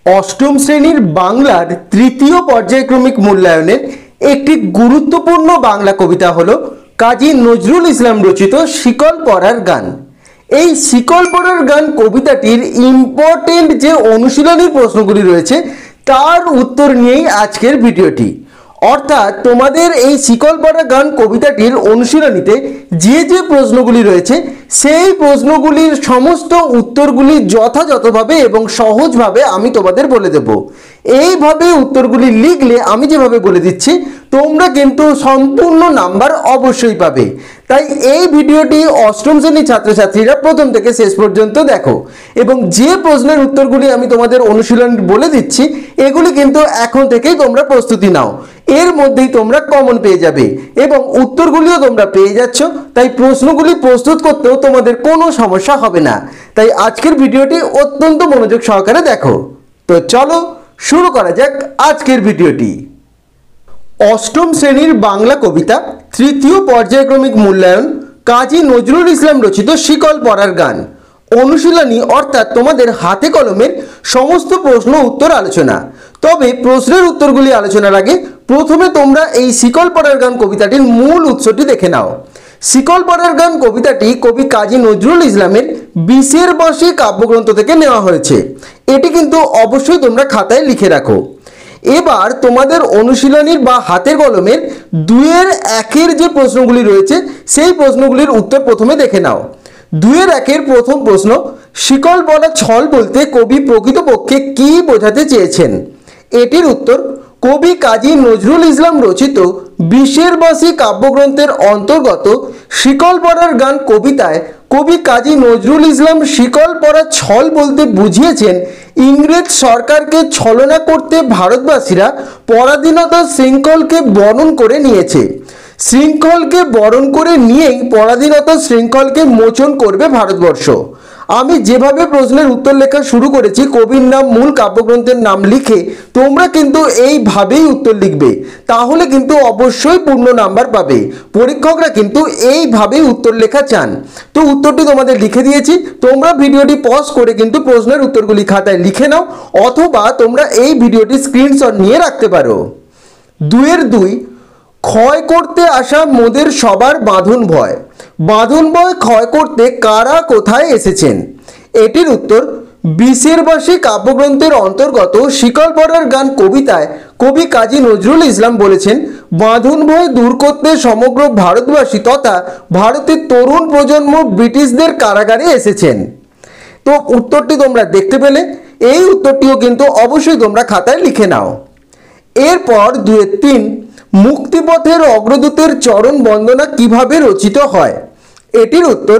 অষ্টম শ্রেণীর বাংলার তৃতীয় পর্যায়ক্রমিক মূল্যায়নের একটি গুরুত্বপূর্ণ বাংলা কবিতা হলো কাজী নজরুল ইসলাম রচিত শিকল পরার গান। এই শিকল পরার গান কবিতাটির ইম্পর্টেন্ট যে অনুশীলনী প্রশ্নগুলি রয়েছে তার উত্তর নিয়েই আজকের ভিডিওটি। অর্থাৎ তোমাদের এই শিকল পরা গান কবিতাটির অনুশীলনীতে যে যে প্রশ্নগুলি রয়েছে সেই প্রশ্নগুলির সমস্ত উত্তরগুলি যথাযথভাবে এবং সহজভাবে আমি তোমাদের বলে দেব। এইভাবে উত্তরগুলি লিখলে আমি যেভাবে বলে দিচ্ছি তোমরা কিন্তু সম্পূর্ণ নাম্বার অবশ্যই পাবে। তাই এই ভিডিওটি অষ্টম শ্রেণীর ছাত্রছাত্রীরা প্রথম থেকে শেষ পর্যন্ত দেখো এবং যে প্রশ্নের উত্তরগুলি আমি তোমাদের অনুশীলন বলে দিচ্ছি এগুলি কিন্তু এখন থেকেই তোমরা প্রস্তুতি নাও। এর মধ্যেই তোমরা কমন পেয়ে যাবে এবং উত্তরগুলিও তোমরা পেয়ে যাচ্ছ, তাই প্রশ্নগুলি প্রস্তুত করতেও তোমাদের কোনো সমস্যা হবে না। তাই আজকের ভিডিওটি অত্যন্ত মনোযোগ সহকারে দেখো। তো চলো শুরু করা যাক আজকের ভিডিওটি। অষ্টম শ্রেণীর বাংলা কবিতা তৃতীয় পর্যায়ক্রমিক মূল্যায়ন কাজী নজরুল ইসলাম রচিত শিকল পরার গান অনুশীলনী, অর্থাৎ তোমাদের হাতে কলমের সমস্ত প্রশ্ন উত্তর আলোচনা। তবে প্রশ্নের উত্তরগুলি আলোচনার আগে প্রথমে তোমরা এই শিকল পরার গান কবিতাটির মূল উৎসটি দেখে নাও। শিকল পরার গান কবিতাটি কবি কাজী নজরুল ইসলামের বিষের বাঁশি কাব্যগ্রন্থ থেকে নেওয়া হয়েছে। এটি কিন্তু অবশ্যই তোমরা খাতায় লিখে রাখো। এবার তোমাদের অনুশীলনীর বা হাতের কলমের 2-1 যে প্রশ্নগুলি রয়েছে সেই প্রশ্নগুলির উত্তর প্রথমে দেখে নাও। 2-1 প্রথম প্রশ্ন, শিকল পরা ছল বলতে কবি প্রকৃতপক্ষে কি বোঝাতে চেয়েছেন? এটির উত্তর, কবি কাজী নজরুল ইসলাম রচিত বিষের বাঁশি কাব্যগ্রন্থের অন্তর্গত শিকল পরার গান কবিতায় কবি কাজী নজরুল ইসলাম শিকল পরা ছল বলতে বুঝিয়েছেন ইংরেজ সরকারকে ছলনা করতে ভারতবাসীরা পরাধীনতার শৃঙ্খলকে বরণ করে নিয়েছে। শৃঙ্খলকে বরণ করে নিয়েই পরাধীনতার শৃঙ্খলকে মোচন করবে ভারতবর্ষ। আমি যেভাবে প্রশ্নের উত্তর লেখা শুরু করেছি কবির নাম, মূল কাব্যগ্রন্থের নাম লিখে তোমরা কিন্তু এইভাবেই উত্তর লিখবে, তাহলে কিন্তু অবশ্যই পূর্ণ নাম্বার পাবে। পরীক্ষকরা কিন্তু এইভাবেই উত্তর লেখা চান। তো উত্তরটি তোমাদের লিখে দিয়েছি, তোমরা ভিডিওটি পজ করে কিন্তু প্রশ্নের উত্তরগুলি খাতায় লিখে নাও, অথবা তোমরা এই ভিডিওটি স্ক্রিনশট নিয়ে রাখতে পারো। 2-2 ক্ষয় করতে আসা মোদের সবার বাঁধন ভয়। বাঁধন ভয় ক্ষয় করতে কারা কোথায় এসেছেন? এটির উত্তর, বিষের বাঁশি কাব্যগ্রন্থের অন্তর্গত শিকল পরার গান কবিতায় কবি কাজী নজরুল ইসলাম বলেছেন বাঁধন ভয় দূর করতে সমগ্র ভারতবাসী তথা ভারতের তরুণ প্রজন্ম ব্রিটিশদের কারাগারে এসেছেন। তো উত্তরটি তোমরা দেখতে পেলে, এই উত্তরটিও কিন্তু অবশ্যই তোমরা খাতায় লিখে নাও। এরপর 2-3 মুক্তিপথের অগ্রদূতের চরণ বন্দনা কিভাবে রচিত হয়? এটির উত্তর,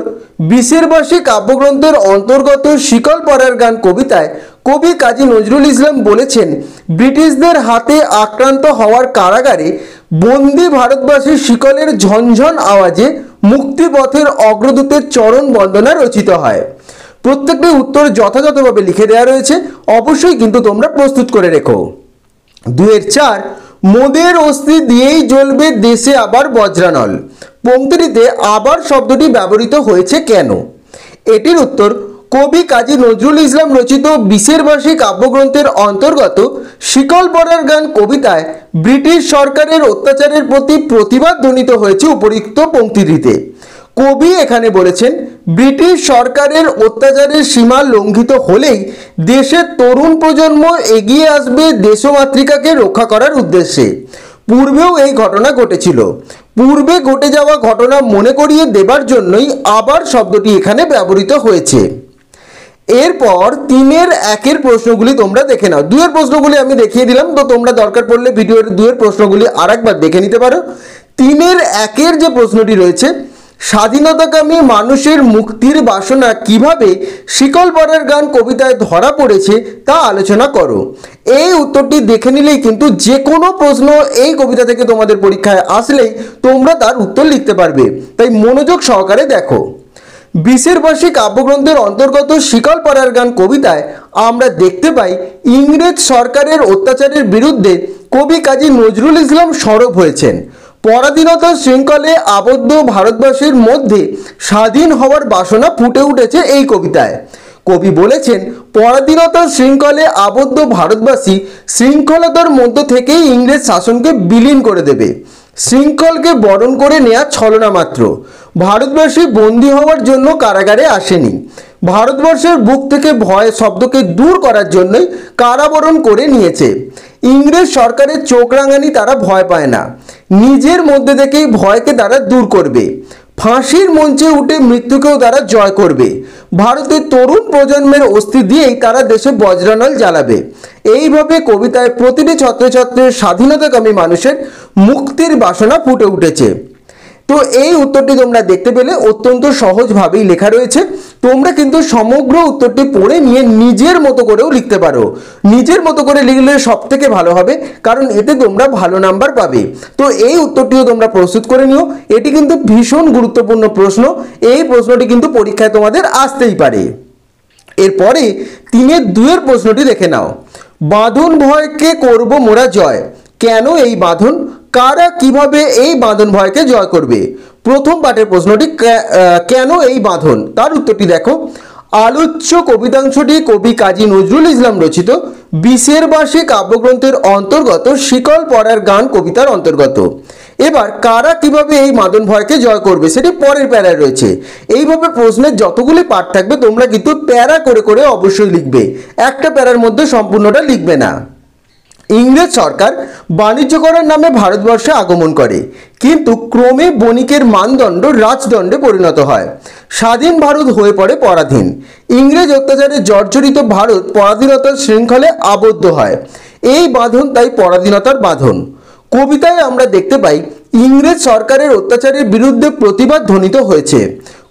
বিষের বাঁশি কাব্যগ্রন্থের অন্তর্গত শিকল পরার গান কবিতায় কবি কাজী নজরুল ইসলাম বলেছেন ব্রিটিশদের হাতে আক্রান্ত হওয়ার কারাগারে বন্দি ভারতবাসীর শিকলের ঝনঝন আওয়াজে মুক্তিপথের অগ্রদূতের চরণ বন্দনা রচিত হয়। প্রত্যেকটি উত্তর যথাযথভাবে লিখে দেওয়া রয়েছে, অবশ্যই কিন্তু তোমরা প্রস্তুত করে রেখো। 2-4 মোদের অস্থি দিয়েই জ্বলবে দেশে আবার বজ্রানল। পংক্তিটিতে আবার শব্দটি ব্যবহৃত হয়েছে কেন? এটির উত্তর, কবি কাজী নজরুল ইসলাম রচিত বিষের বাঁশি কাব্যগ্রন্থের অন্তর্গত শিকল পরার গান কবিতায় ব্রিটিশ সরকারের অত্যাচারের প্রতি প্রতিবাদ ধ্বনিত হয়েছে উপরিক্ত পংক্তিটিতে। কবি এখানে বলেছেন ব্রিটিশ সরকারের অত্যাচারের সীমা লঙ্ঘিত হলেই দেশের তরুণ প্রজন্ম এগিয়ে আসবে দেশমাতৃকাকে রক্ষা করার উদ্দেশ্যে। পূর্বেও এই ঘটনা ঘটেছিল। পূর্বে ঘটে যাওয়া ঘটনা মনে করিয়ে দেবার জন্যই আবার শব্দটি এখানে ব্যবহৃত হয়েছে। এরপর 3-1 প্রশ্নগুলি তোমরা দেখে নাও। 2 প্রশ্নগুলি আমি দেখিয়ে দিলাম, তো তোমরা দরকার পড়লে ভিডিওর 2 প্রশ্নগুলি আরেকবার দেখে নিতে পারো। 3-1 যে প্রশ্নটি রয়েছে, স্বাধীনতাকামী মানুষের মুক্তির বাসনা কিভাবে শিকল পরার গান কবিতায় ধরা পড়েছে তা আলোচনা করো। এই উত্তরটি দেখে নিলেই কিন্তু যে কোনো প্রশ্ন এই কবিতা থেকে তোমাদের পরীক্ষায় আসলেই তোমরা তার উত্তর লিখতে পারবে, তাই মনোযোগ সহকারে দেখো। বিষের বাঁশি কাব্যগ্রন্থের অন্তর্গত শিকল পরার গান কবিতায় আমরা দেখতে পাই ইংরেজ সরকারের অত্যাচারের বিরুদ্ধে কবি কাজী নজরুল ইসলাম সরব হয়েছেন। পরাধীনতার শৃঙ্খলে আবদ্ধ ভারতবাসীর মধ্যে স্বাধীন হওয়ার বাসনা ফুটে উঠেছে এই কবিতায়। কবি বলেছেন, পরাধীনতার শৃঙ্খলে আবদ্ধ ভারতবাসী শৃঙ্খলতার মধ্য থেকেই ইংরেজ শাসনকে বিলীন করে দেবে। শৃঙ্খলকে বরণ করে নেওয়া ছলনা মাত্র। ভারতবাসী বন্দী হওয়ার জন্য কারাগারে আসেনি, ভারতবর্ষের বুক থেকে ভয় শব্দকে দূর করার জন্যই কারাবরণ করে নিয়েছে। ইংরেজ সরকারের চোখ রাঙানি তারা ভয় পায় না, নিজের মধ্যে থেকেই ভয়কে তারা দূর করবে। ফাঁসির মঞ্চে উঠে মৃত্যুকেও তারা জয় করবে। ভারতের তরুণ প্রজন্মের অস্থি দিয়েই তারা দেশে বজ্রানল জ্বালাবে। এইভাবে কবিতায় প্রতিটি ছত্রছাত্রের স্বাধীনতাকামী মানুষের মুক্তির বাসনা ফুটে উঠেছে। তো এই উত্তরটি তোমরা দেখতে পেলে অত্যন্ত সহজভাবেই লেখা রয়েছে। তোমরা কিন্তু সমগ্র উত্তরটি পড়ে নিয়ে নিজের মতো করেও লিখতে পারো। নিজের মতো করে লিখলে সব থেকে ভালো হবে, কারণ এতে তোমরা ভালো নাম্বার পাবে। তো এই উত্তরটিও তোমরা প্রস্তুত করে নিও। এটি কিন্তু ভীষণ গুরুত্বপূর্ণ প্রশ্ন। এই প্রশ্নটি কিন্তু পরীক্ষায় তোমাদের আসতেই পারে। এরপরে 3-2 প্রশ্নটি দেখে নাও। বাঁধন ভয়কে করব মোরা জয়, কেন এই বাঁধন? কারা কিভাবে এই বাঁধন ভয়কে জয় করবে? প্রথম পাঠের প্রশ্নটি কেন এই বাঁধন, তার উত্তরটি দেখো। আলোচ্য কবিতাংশটি কবি কাজী নজরুল ইসলাম রচিত বিশের বাসী কাব্যগ্রন্থের অন্তর্গত শিকল পরার গান কবিতার অন্তর্গত। এবার কারা কিভাবে এই বাঁধন ভয়কে জয় করবে সেটি পরের প্যারায় রয়েছে। এইভাবে প্রশ্নের যতগুলি পার্ট থাকবে তোমরা কিন্তু প্যারা করে করে অবশ্যই লিখবে, একটা প্যারার মধ্যে সম্পূর্ণটা লিখবে না। ইংরেজ সরকার বাণিজ্য করার নামে ভারতবর্ষে আগমন করে, কিন্তু ক্রমে বণিকের মানদণ্ড রাজদণ্ডে পরিণত হয়। স্বাধীন ভারত হয়ে পড়ে পরাধীন। ইংরেজ অত্যাচারে জর্জরিত ভারত পরাধীনতার শৃঙ্খলে আবদ্ধ হয়। এই বাঁধন তাই পরাধীনতার বাঁধন। কবিতায় আমরা দেখতে পাই ইংরেজ সরকারের অত্যাচারের বিরুদ্ধে প্রতিবাদ ধ্বনিত হয়েছে।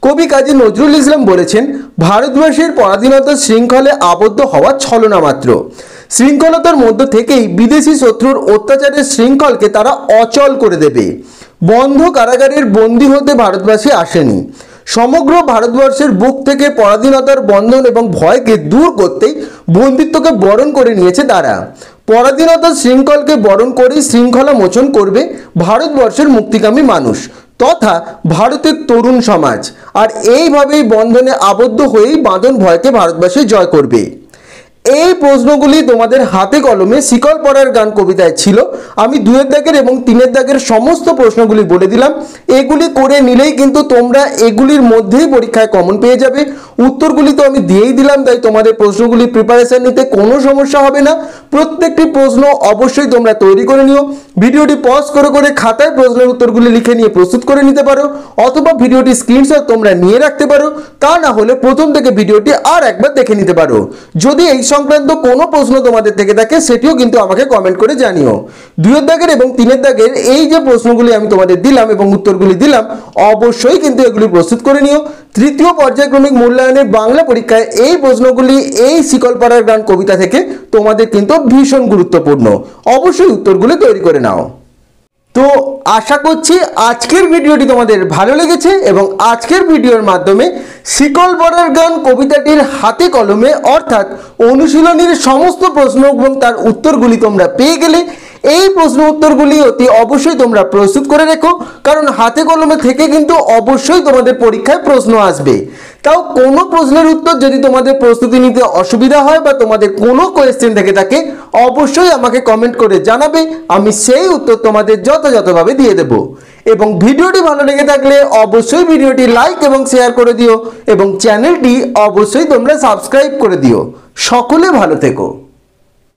কবি কাজী নজরুল ইসলাম বলেছেন, ভারতবর্ষের পরাধীনতার শৃঙ্খলে আবদ্ধ হওয়া ছলনা মাত্র। শৃঙ্খলতার মধ্য থেকেই বিদেশি শত্রুর অত্যাচারের শৃঙ্খলকে তারা অচল করে দেবে। বন্ধ কারাগারের বন্দী হতে ভারতবাসী আসেনি, সমগ্র ভারতবর্ষের বুক থেকে পরাধীনতার বন্ধন এবং ভয়কে দূর করতেই বন্দিত্বকে বরণ করে নিয়েছে তারা। পরাধীনতার শৃঙ্খলকে বরণ করেই শৃঙ্খলা মোচন করবে ভারতবর্ষের মুক্তিকামী মানুষ তথা ভারতের তরুণ সমাজ। আর এইভাবেই বন্ধনে আবদ্ধ হয়েই বাঁধন ভয়কে ভারতবাসী জয় করবে। এই প্রশ্নগুলি তোমাদের হাতে কলমে শিকল পরার গান কবিতায় ছিল। আমি 2 দাগের এবং 3 দাগের সমস্ত প্রশ্নগুলি বলে দিলাম। এগুলি করে নিলেই কিন্তু তোমরা এগুলির মধ্যেই পরীক্ষায় কমন পেয়ে যাবে। উত্তরগুলি তো আমি দিয়েই দিলাম, তাই তোমাদের প্রশ্নগুলি প্রিপারেশন নিতে কোনো সমস্যা হবে না। প্রত্যেকটি প্রশ্ন অবশ্যই তোমরা তৈরি করে নিও। ভিডিওটি পজ করে করে খাতায় প্রশ্নের উত্তরগুলি লিখে নিয়ে প্রস্তুত করে নিতে পারো, অথবা ভিডিওটি স্ক্রিনশট তোমরা নিয়ে রাখতে পারো। তা না হলে প্রথম থেকে ভিডিওটি আর একবার দেখে নিতে পারো। যদি এই সংক্রান্ত কোনো প্রশ্ন তোমাদের থেকে থাকে সেটিও কিন্তু আমাকে কমেন্ট করে জানিও। 2 দাগের এবং 3 দাগের এই যে প্রশ্নগুলি আমি তোমাদের দিলাম এবং উত্তরগুলি দিলাম, অবশ্যই কিন্তু এগুলি প্রস্তুত করে নিও। তৃতীয় পর্যায়ক্রমিক মূল্যায়নের বাংলা পরীক্ষায় এই প্রশ্নগুলি এই শিকল পরার গান কবিতা থেকে তোমাদের কিন্তু ভীষণ গুরুত্বপূর্ণ। অবশ্যই উত্তরগুলি তৈরি করে নাও। তো আশা করছি আজকের ভিডিওটি তোমাদের ভালো লেগেছে এবং আজকের ভিডিওর মাধ্যমে শিকল পরার গান কবিতাটির হাতে কলমে অর্থাৎ অনুশীলনীর সমস্ত প্রশ্ন এবং তার উত্তরগুলি তোমরা পেয়ে গেলে। এই প্রশ্ন উত্তরগুলি অতি অবশ্যই তোমরা প্রস্তুত করে রেখো, কারণ হাতে কলমে থেকে কিন্তু অবশ্যই তোমাদের পরীক্ষায় প্রশ্ন আসবে। তাও কোনো প্রশ্নের উত্তর যদি তোমাদের প্রস্তুতি নিতে অসুবিধা হয় বা তোমাদের কোনো কোয়েশ্চেন থেকে থাকে, অবশ্যই আমাকে কমেন্ট করে জানাবে, আমি সেই উত্তর তোমাদের যথাযথভাবে দিয়ে দেব। এবং ভিডিওটি ভালো লেগে থাকলে অবশ্যই ভিডিওটি লাইক এবং শেয়ার করে দিও এবং চ্যানেলটি অবশ্যই তোমরা সাবস্ক্রাইব করে দিও। সকলে ভালো থেকো।